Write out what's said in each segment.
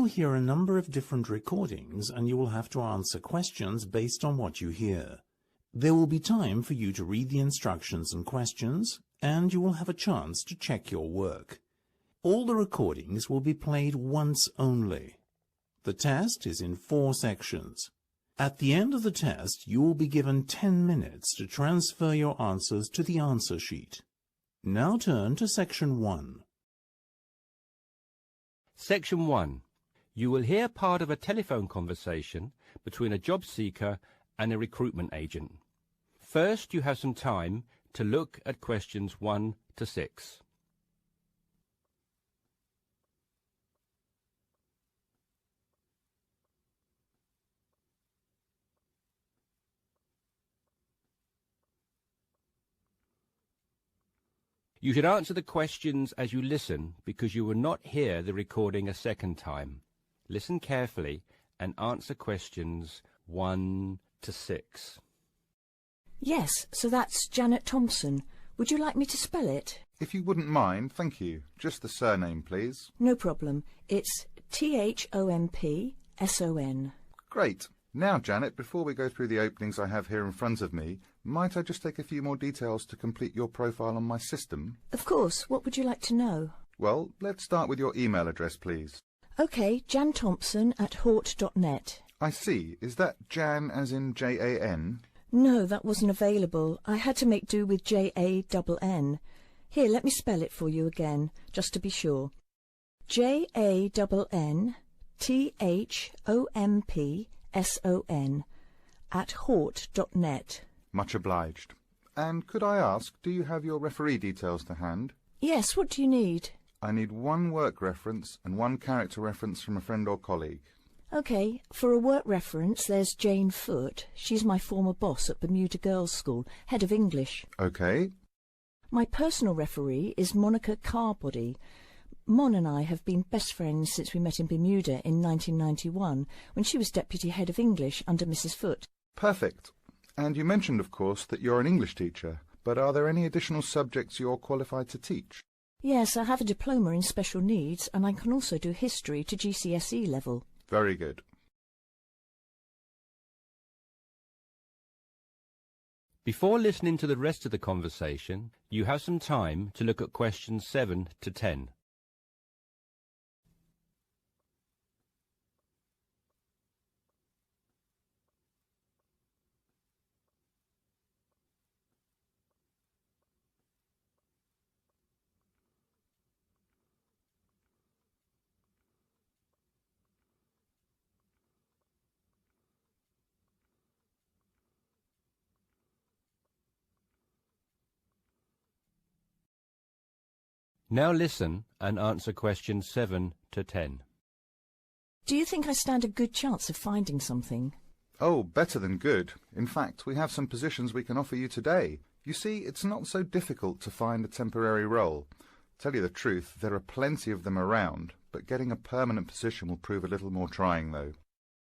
You'll hear a number of different recordings and you will have to answer questions based on what you hear. There will be time for you to read the instructions and questions, and you will have a chance to check your work. All the recordings will be played once only. The test is in 4 sections. At the end of the test, you will be given 10 minutes to transfer your answers to the answer sheet. Now turn to Section 1. Section 1. You will hear part of a telephone conversation between a job seeker and a recruitment agent. First, you have some time to look at questions 1 to 6. You should answer the questions as you listen because you will not hear the recording a second time. Listen carefully and answer questions 1 to 6. Yes, so that's Janet Thompson. Would you like me to spell it? If you wouldn't mind, thank you. Just the surname, please. No problem. It's Thompson. Great. Now, Janet, before we go through the openings I have here in front of me, might I just take a few more details to complete your profile on my system? Of course. What would you like to know? Well, let's start with your email address, please. OK, janthompson@hort.net. I see. Is that Jan as in Jan? No, that wasn't available. I had to make do with Jann. Here, let me spell it for you again, just to be sure. JANNTHOMPSON@hort.net. Much obliged. And could I ask, do you have your referee details to hand? Yes, what do you need? I need 1 work reference and 1 character reference from a friend or colleague. OK, for a work reference, there's Jane Foote. She's my former boss at Bermuda Girls' School, head of English. OK. My personal referee is Monica Carbody. Mon and I have been best friends since we met in Bermuda in 1991, when she was deputy head of English under Mrs. Foote. Perfect. And you mentioned, of course, that you're an English teacher, but are there any additional subjects you're qualified to teach? Yes, I have a diploma in special needs, and I can also do history to GCSE level. Very good. Before listening to the rest of the conversation, you have some time to look at questions 7 to 10. Now listen and answer questions 7 to 10. Do you think I stand a good chance of finding something? Oh, better than good. In fact, we have some positions we can offer you today. You see, it's not so difficult to find a temporary role. Tell you the truth, there are plenty of them around, but getting a permanent position will prove a little more trying, though.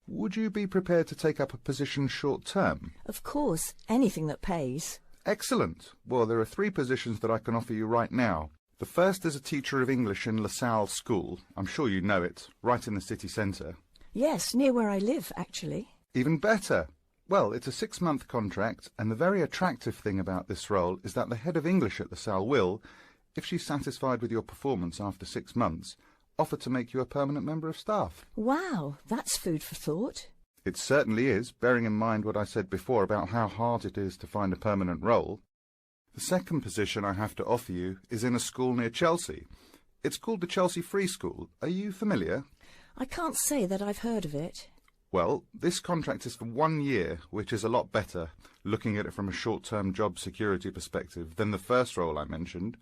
Would you be prepared to take up a position short-term? Of course, anything that pays. Excellent. Well, there are 3 positions that I can offer you right now. The first is a teacher of English in LaSalle School. I'm sure you know it, right in the city centre. Yes, near where I live, actually. Even better. Well, it's a 6-month contract, and the very attractive thing about this role is that the head of English at LaSalle will, if she's satisfied with your performance after 6 months, offer to make you a permanent member of staff. Wow, that's food for thought. It certainly is, bearing in mind what I said before about how hard it is to find a permanent role. The second position I have to offer you is in a school near Chelsea. It's called the Chelsea Free School. Are you familiar? I can't say that I've heard of it. Well, this contract is for 1 year, which is a lot better, looking at it from a short-term job security perspective, than the first role I mentioned.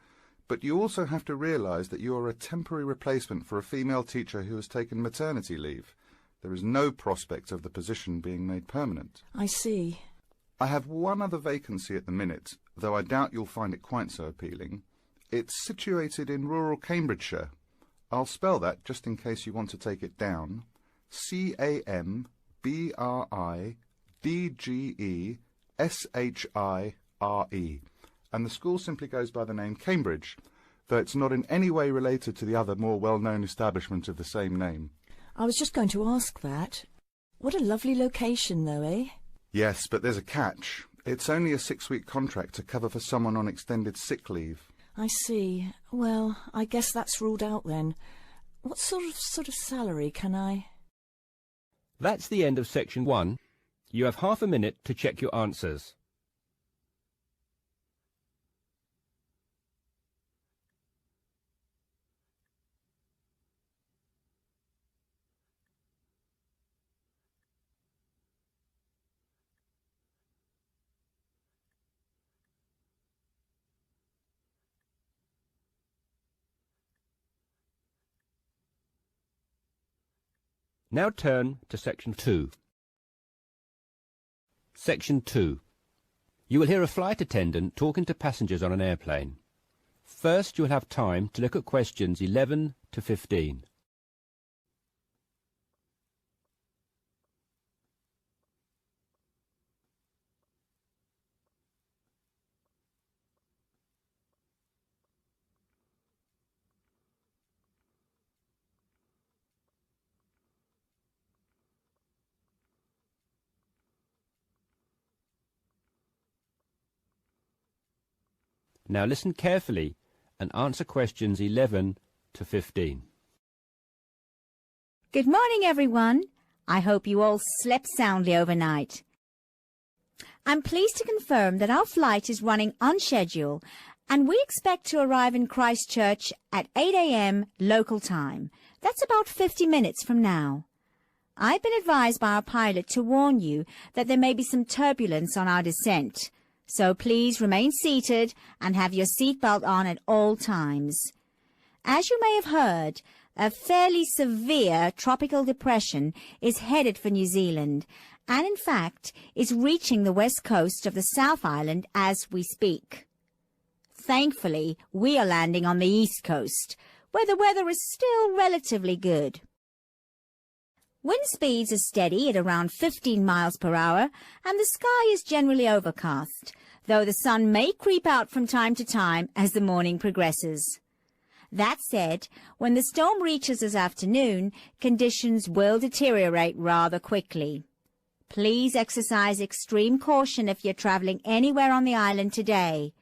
But you also have to realise that you are a temporary replacement for a female teacher who has taken maternity leave. There is no prospect of the position being made permanent. I see. I have 1 other vacancy at the minute, though I doubt you'll find it quite so appealing. It's situated in rural Cambridgeshire. I'll spell that just in case you want to take it down. CAMBRIDGESHIRE. And the school simply goes by the name Cambridge, though it's not in any way related to the other more well-known establishment of the same name. I was just going to ask that. What a lovely location, though, eh? Yes, but there's a catch. It's only a 6-week contract to cover for someone on extended sick leave. I see. Well, I guess that's ruled out then. What sort of salary can I... That's the end of section 1. You have half a minute to check your answers. Now turn to section 2. Section 2. You will hear a flight attendant talking to passengers on an airplane. First, you will have time to look at questions 11 to 15. Now listen carefully and answer questions 11 to 15. Good morning, everyone. I hope you all slept soundly overnight. I'm pleased to confirm that our flight is running on schedule and we expect to arrive in Christchurch at 8 a.m. local time. That's about 50 minutes from now. I've been advised by our pilot to warn you that there may be some turbulence on our descent. So please remain seated and have your seatbelt on at all times. As you may have heard, a fairly severe tropical depression is headed for New Zealand and in fact is reaching the west coast of the South Island as we speak. Thankfully, we are landing on the east coast, where the weather is still relatively good. Wind speeds are steady at around 15 miles per hour and the sky is generally overcast, though the sun may creep out from time to time as the morning progresses. That said, when the storm reaches this afternoon, conditions will deteriorate rather quickly. Please exercise extreme caution if you're travelling anywhere on the island today.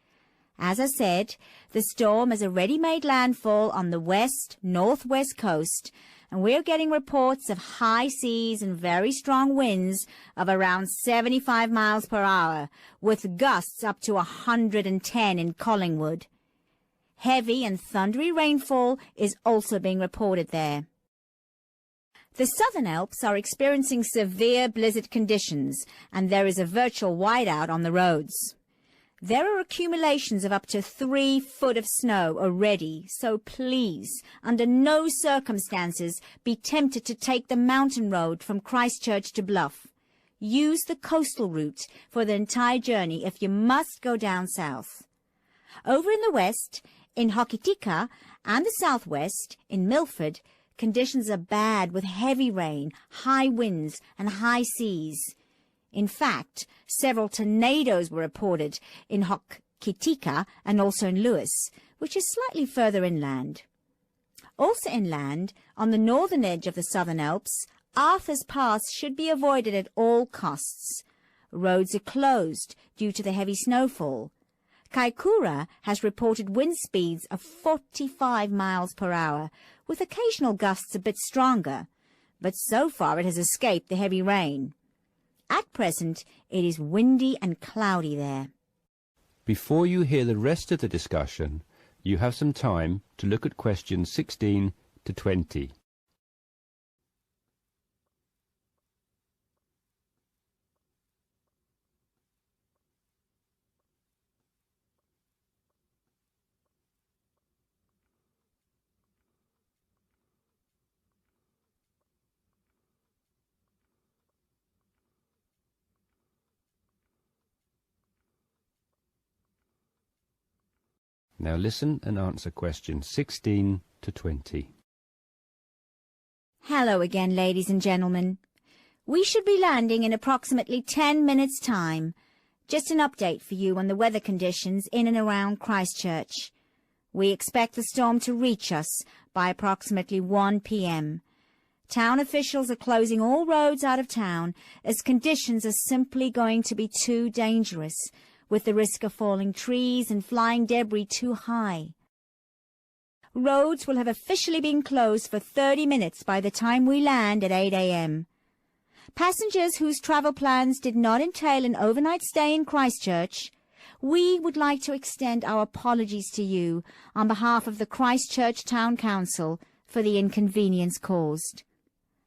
As I said, the storm has already made landfall on the west-northwest coast, and we're getting reports of high seas and very strong winds of around 75 miles per hour, with gusts up to 110 in Collingwood. Heavy and thundery rainfall is also being reported there. The Southern Alps are experiencing severe blizzard conditions, and there is a virtual whiteout on the roads. There are accumulations of up to 3 foot of snow already, so please, under no circumstances, be tempted to take the mountain road from Christchurch to Bluff. Use the coastal route for the entire journey if you must go down south. Over in the west, in Hokitika, and the southwest, in Milford, conditions are bad with heavy rain, high winds, and high seas. In fact, several tornadoes were reported in Hokitika and also in Lewis, which is slightly further inland. Also inland, on the northern edge of the Southern Alps, Arthur's Pass should be avoided at all costs. Roads are closed due to the heavy snowfall. Kaikoura has reported wind speeds of 45 miles per hour, with occasional gusts a bit stronger, but so far it has escaped the heavy rain. At present, it is windy and cloudy there. Before you hear the rest of the discussion, you have some time to look at questions 16 to 20. Now listen and answer questions 16 to 20. Hello again, ladies and gentlemen. We should be landing in approximately 10 minutes' time. Just an update for you on the weather conditions in and around Christchurch. We expect the storm to reach us by approximately 1 p.m. Town officials are closing all roads out of town as conditions are simply going to be too dangerous, with the risk of falling trees and flying debris too high. Roads will have officially been closed for 30 minutes by the time we land at 8 a.m. Passengers whose travel plans did not entail an overnight stay in Christchurch, we would like to extend our apologies to you on behalf of the Christchurch Town Council for the inconvenience caused.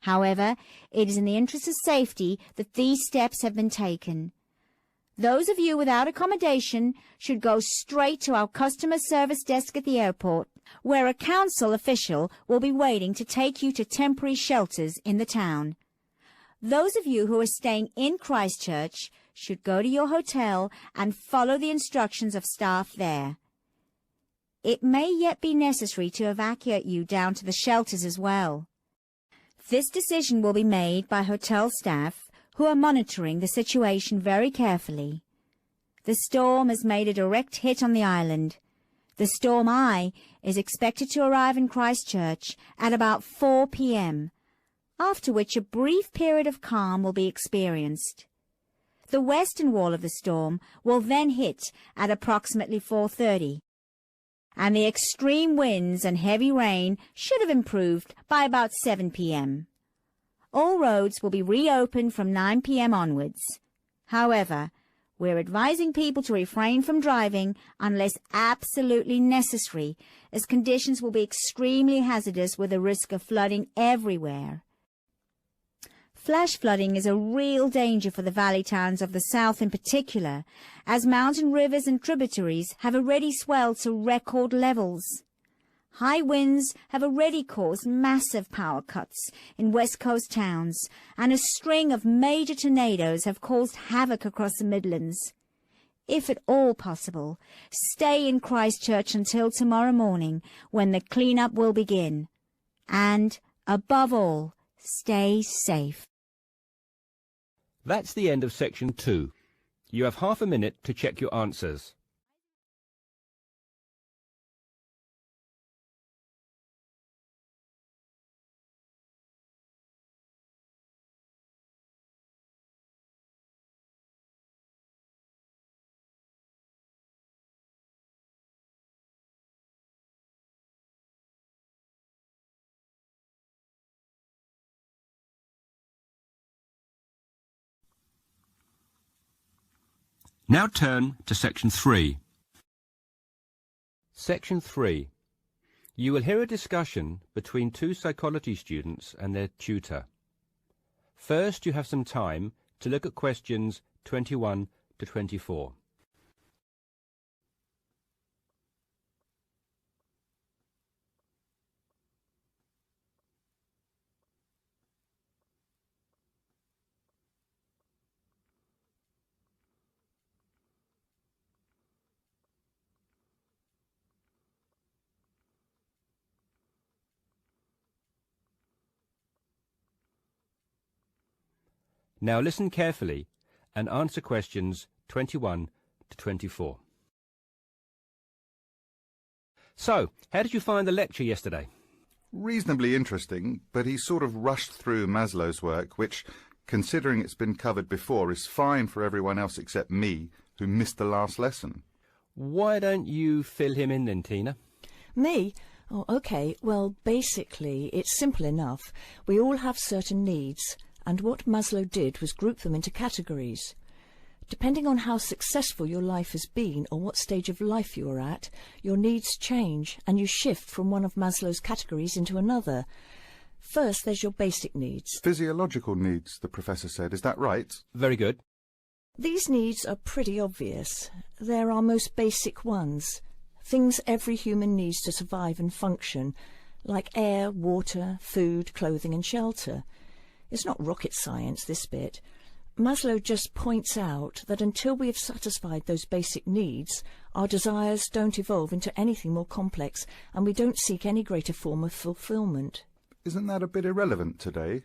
However, it is in the interest of safety that these steps have been taken. Those of you without accommodation should go straight to our customer service desk at the airport, where a council official will be waiting to take you to temporary shelters in the town. Those of you who are staying in Christchurch should go to your hotel and follow the instructions of staff there. It may yet be necessary to evacuate you down to the shelters as well. This decision will be made by hotel staff who are monitoring the situation very carefully. The storm has made a direct hit on the island. The storm eye is expected to arrive in Christchurch at about 4 p.m., after which a brief period of calm will be experienced. The western wall of the storm will then hit at approximately 4:30, and the extreme winds and heavy rain should have improved by about 7 p.m. All roads will be reopened from 9 p.m. onwards. However, we're advising people to refrain from driving unless absolutely necessary, as conditions will be extremely hazardous with a risk of flooding everywhere. Flash flooding is a real danger for the valley towns of the south in particular, as mountain rivers and tributaries have already swelled to record levels. High winds have already caused massive power cuts in West Coast towns, and a string of major tornadoes have caused havoc across the Midlands. If at all possible, stay in Christchurch until tomorrow morning, when the clean-up will begin. And, above all, stay safe. That's the end of section 2. You have half a minute to check your answers. Now turn to section 3. Section 3. You will hear a discussion between two psychology students and their tutor. First, you have some time to look at questions 21 to 24. Now listen carefully and answer questions 21 to 24. So, how did you find the lecture yesterday? Reasonably interesting, but he sort of rushed through Maslow's work, which, considering it's been covered before, is fine for everyone else except me, who missed the last lesson. Why don't you fill him in then, Tina? Me? Oh, OK. Well, basically, it's simple enough. We all have certain needs, and what Maslow did was group them into categories. Depending on how successful your life has been or what stage of life you are at, your needs change and you shift from one of Maslow's categories into another. First, there's your basic needs. Physiological needs, the professor said. Is that right? Very good. These needs are pretty obvious. They're our most basic ones. Things every human needs to survive and function, like air, water, food, clothing and shelter. It's not rocket science, this bit. Maslow just points out that until we have satisfied those basic needs, our desires don't evolve into anything more complex, and we don't seek any greater form of fulfillment. Isn't that a bit irrelevant today?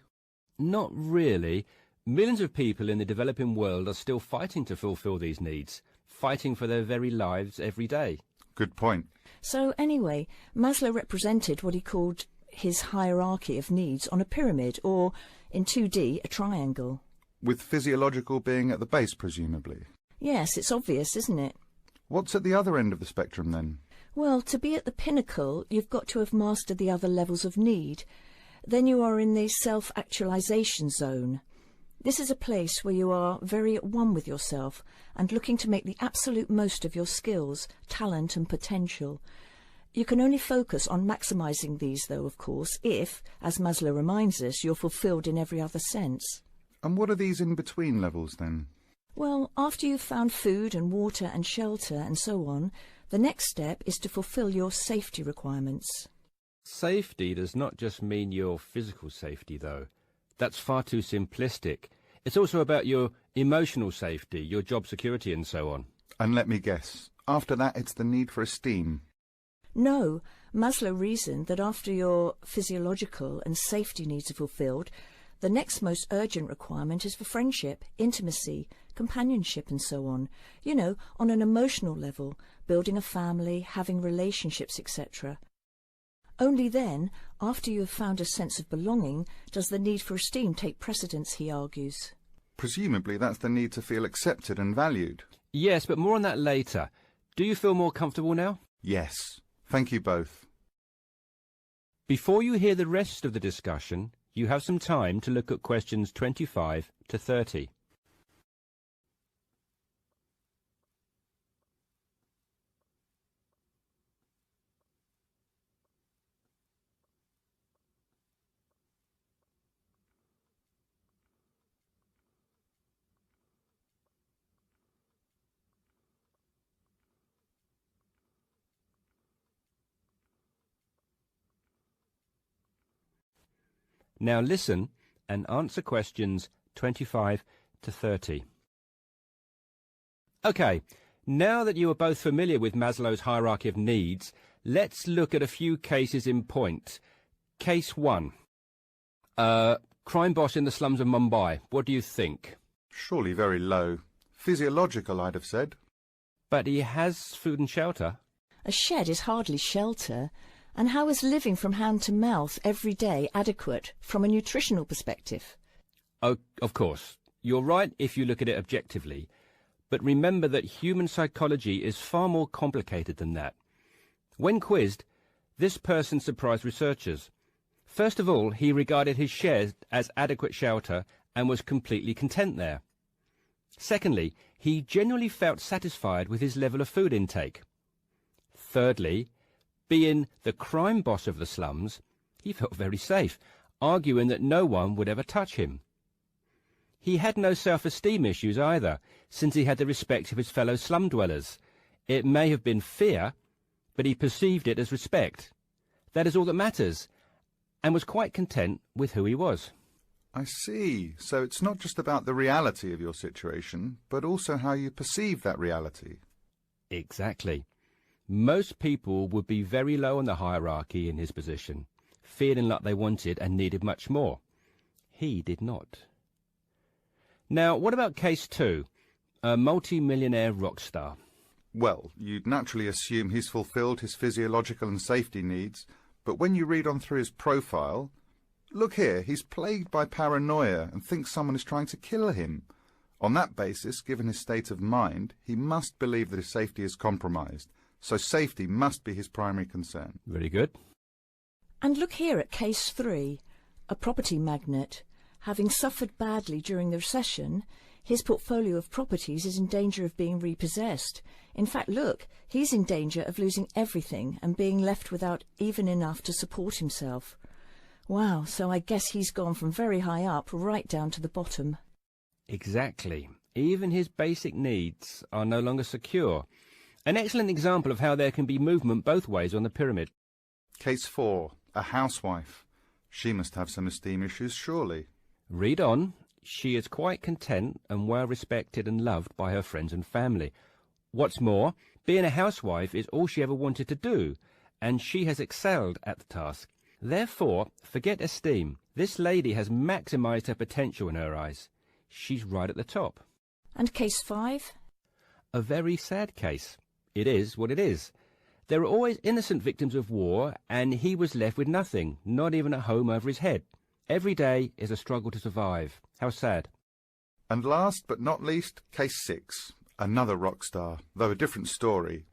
Not really. Millions of people in the developing world are still fighting to fulfill these needs, fighting for their very lives every day. Good point. So anyway, Maslow represented what he called his hierarchy of needs on a pyramid, or, in 2D, a triangle. With physiological being at the base, presumably. Yes, it's obvious, isn't it? What's at the other end of the spectrum, then? Well, to be at the pinnacle, you've got to have mastered the other levels of need. Then you are in the self-actualization zone. This is a place where you are very at one with yourself and looking to make the absolute most of your skills, talent and potential. You can only focus on maximising these, though, of course, if, as Maslow reminds us, you're fulfilled in every other sense. And what are these in-between levels, then? Well, after you've found food and water and shelter and so on, the next step is to fulfil your safety requirements. Safety does not just mean your physical safety, though. That's far too simplistic. It's also about your emotional safety, your job security and so on. And let me guess, after that it's the need for esteem. No, Maslow reasoned that after your physiological and safety needs are fulfilled, the next most urgent requirement is for friendship, intimacy, companionship and so on. You know, on an emotional level, building a family, having relationships, etc. Only then, after you have found a sense of belonging, does the need for esteem take precedence, he argues. Presumably that's the need to feel accepted and valued. Yes, but more on that later. Do you feel more comfortable now? Yes. Thank you both. Before you hear the rest of the discussion, you have some time to look at questions 25 to 30. Now listen and answer questions 25 to 30. OK, now that you are both familiar with Maslow's hierarchy of needs, let's look at a few cases in point. Case 1. Crime boss in the slums of Mumbai. What do you think? Surely very low. Physiological, I'd have said. But he has food and shelter. A shed is hardly shelter. And how is living from hand to mouth every day adequate from a nutritional perspective? Oh, of course. You're right if you look at it objectively. But remember that human psychology is far more complicated than that. When quizzed, this person surprised researchers. First of all, he regarded his shed as adequate shelter and was completely content there. Secondly, he genuinely felt satisfied with his level of food intake. Thirdly, being the crime boss of the slums, he felt very safe, arguing that no one would ever touch him. He had no self-esteem issues either, since he had the respect of his fellow slum dwellers. It may have been fear, but he perceived it as respect. That is all that matters, and was quite content with who he was. I see. So it's not just about the reality of your situation, but also how you perceive that reality. Exactly. Most people would be very low on the hierarchy in his position, feeling like they wanted and needed much more. He did not. Now, what about case 2? A multi-millionaire rock star. Well, you'd naturally assume he's fulfilled his physiological and safety needs, but when you read on through his profile, look here, he's plagued by paranoia and thinks someone is trying to kill him. On that basis, given his state of mind, he must believe that his safety is compromised. So safety must be his primary concern. Very good. And look here at case 3, a property magnate. Having suffered badly during the recession, his portfolio of properties is in danger of being repossessed. In fact, look, he's in danger of losing everything and being left without even enough to support himself. Wow, so I guess he's gone from very high up right down to the bottom. Exactly. Even his basic needs are no longer secure. An excellent example of how there can be movement both ways on the pyramid. Case 4. A housewife. She must have some esteem issues, surely. Read on. She is quite content and well respected and loved by her friends and family. What's more, being a housewife is all she ever wanted to do, and she has excelled at the task. Therefore, forget esteem. This lady has maximised her potential in her eyes. She's right at the top. And case 5? A very sad case. It is what it is. There are always innocent victims of war, and he was left with nothing, not even a home over his head. Every day is a struggle to survive. How sad. And last but not least, case 6. Another rock star, though a different story.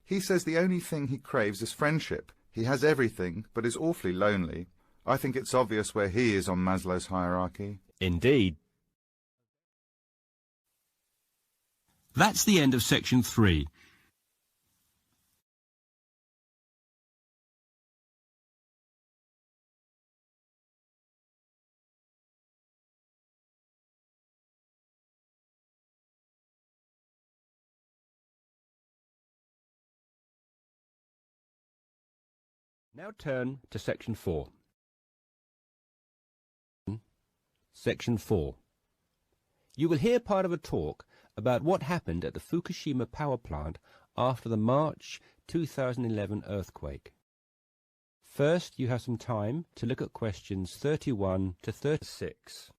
He says the only thing he craves is friendship. He has everything, but is awfully lonely. I think it's obvious where he is on Maslow's hierarchy. Indeed. That's the end of section 3. Now turn to section 4. Section 4. You will hear part of a talk about what happened at the Fukushima power plant after the March 2011 earthquake. First, you have some time to look at questions 31 to 36.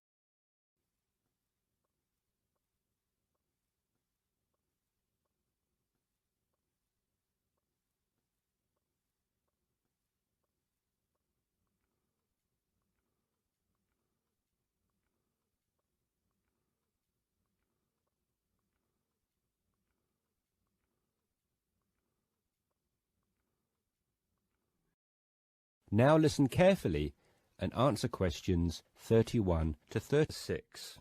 Now listen carefully and answer questions 31 to 36.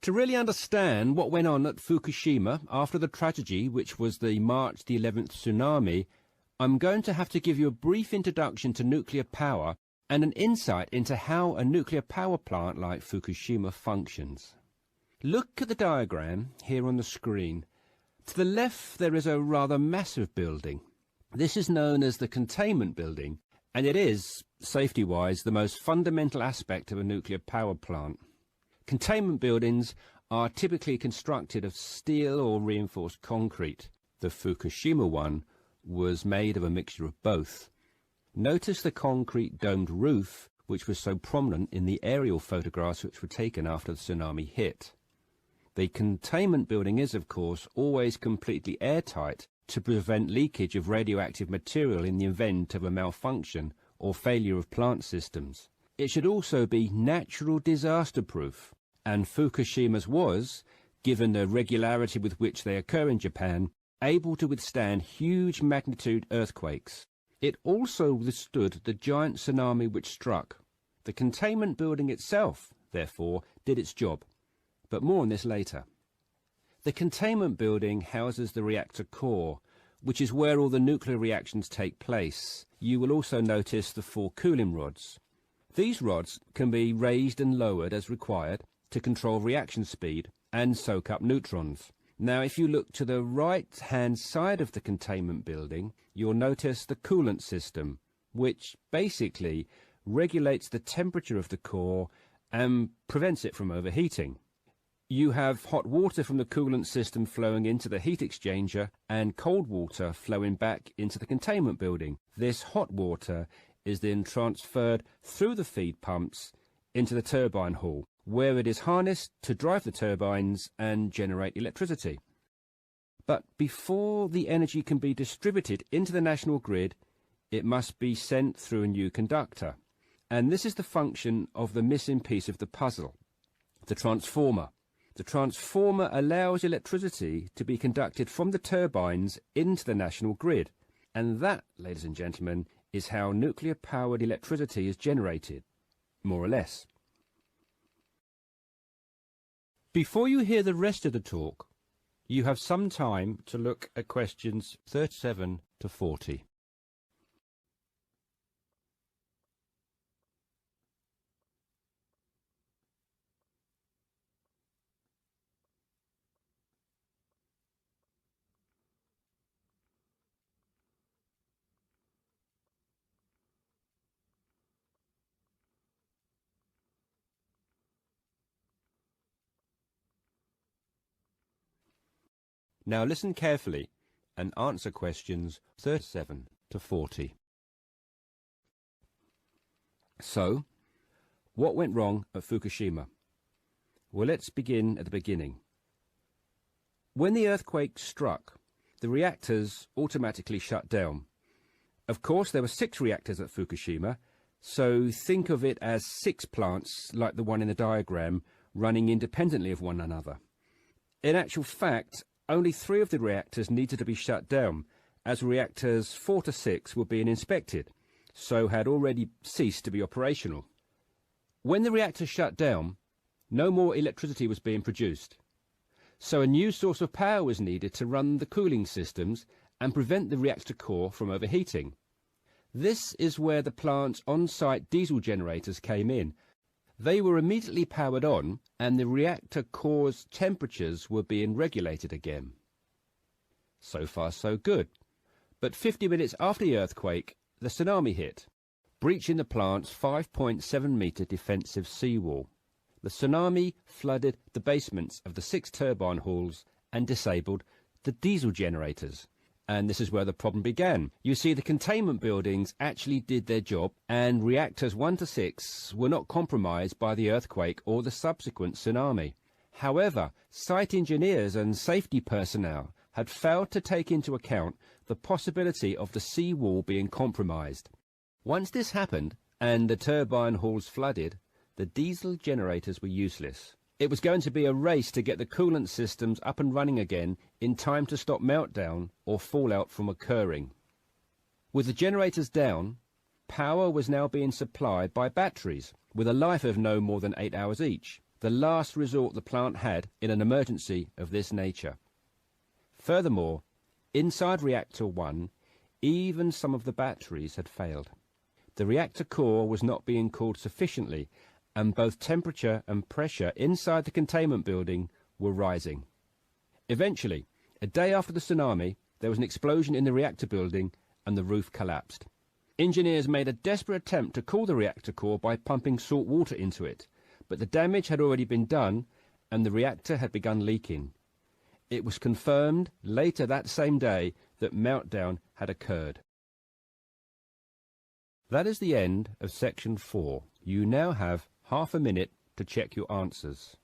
To really understand what went on at Fukushima after the tragedy, which was the March the 11th tsunami, I'm going to have to give you a brief introduction to nuclear power and an insight into how a nuclear power plant like Fukushima functions. Look at the diagram here on the screen. To the left there is a rather massive building. This is known as the containment building, and it is, safety-wise, the most fundamental aspect of a nuclear power plant. Containment buildings are typically constructed of steel or reinforced concrete. The Fukushima one was made of a mixture of both. Notice the concrete domed roof, which was so prominent in the aerial photographs which were taken after the tsunami hit. The containment building is, of course, always completely airtight to prevent leakage of radioactive material in the event of a malfunction or failure of plant systems. It should also be natural disaster proof, and Fukushima's was, given the regularity with which they occur in Japan, able to withstand huge magnitude earthquakes. It also withstood the giant tsunami which struck. The containment building itself, therefore, did its job, but more on this later. The containment building houses the reactor core, which is where all the nuclear reactions take place. You will also notice the 4 cooling rods. These rods can be raised and lowered as required to control reaction speed and soak up neutrons. Now, if you look to the right-hand side of the containment building, you'll notice the coolant system, which basically regulates the temperature of the core and prevents it from overheating. You have hot water from the coolant system flowing into the heat exchanger and cold water flowing back into the containment building. This hot water is then transferred through the feed pumps into the turbine hall, where it is harnessed to drive the turbines and generate electricity. But before the energy can be distributed into the national grid, it must be sent through a new conductor. And this is the function of the missing piece of the puzzle, the transformer. The transformer allows electricity to be conducted from the turbines into the national grid. And that, ladies and gentlemen, is how nuclear-powered electricity is generated, more or less. Before you hear the rest of the talk, you have some time to look at questions 37 to 40. Now listen carefully and answer questions 37 to 40. So, what went wrong at Fukushima? Well, let's begin at the beginning. When the earthquake struck, the reactors automatically shut down. Of course, there were 6 reactors at Fukushima, so think of it as 6 plants like the one in the diagram running independently of one another. In actual fact, only 3 of the reactors needed to be shut down, as reactors 4 to 6 were being inspected, so had already ceased to be operational. When the reactors shut down, no more electricity was being produced, so a new source of power was needed to run the cooling systems and prevent the reactor core from overheating. This is where the plant's on-site diesel generators came in. They were immediately powered on, and the reactor core's temperatures were being regulated again. So far so good. But 50 minutes after the earthquake, the tsunami hit, breaching the plant's 5.7-metre defensive seawall. The tsunami flooded the basements of the 6 turbine halls and disabled the diesel generators. And this is where the problem began. You see, the containment buildings actually did their job, and reactors 1 to 6 were not compromised by the earthquake or the subsequent tsunami. However, site engineers and safety personnel had failed to take into account the possibility of the seawall being compromised. Once this happened, and the turbine halls flooded, the diesel generators were useless. It was going to be a race to get the coolant systems up and running again in time to stop meltdown or fallout from occurring. With the generators down, power was now being supplied by batteries, with a life of no more than 8 hours each, the last resort the plant had in an emergency of this nature. Furthermore, inside Reactor 1, even some of the batteries had failed. The reactor core was not being cooled sufficiently, and both temperature and pressure inside the containment building were rising. Eventually, a day after the tsunami, there was an explosion in the reactor building and the roof collapsed. Engineers made a desperate attempt to cool the reactor core by pumping salt water into it, but the damage had already been done and the reactor had begun leaking. It was confirmed later that same day that meltdown had occurred. That is the end of section 4. You now have half a minute to check your answers.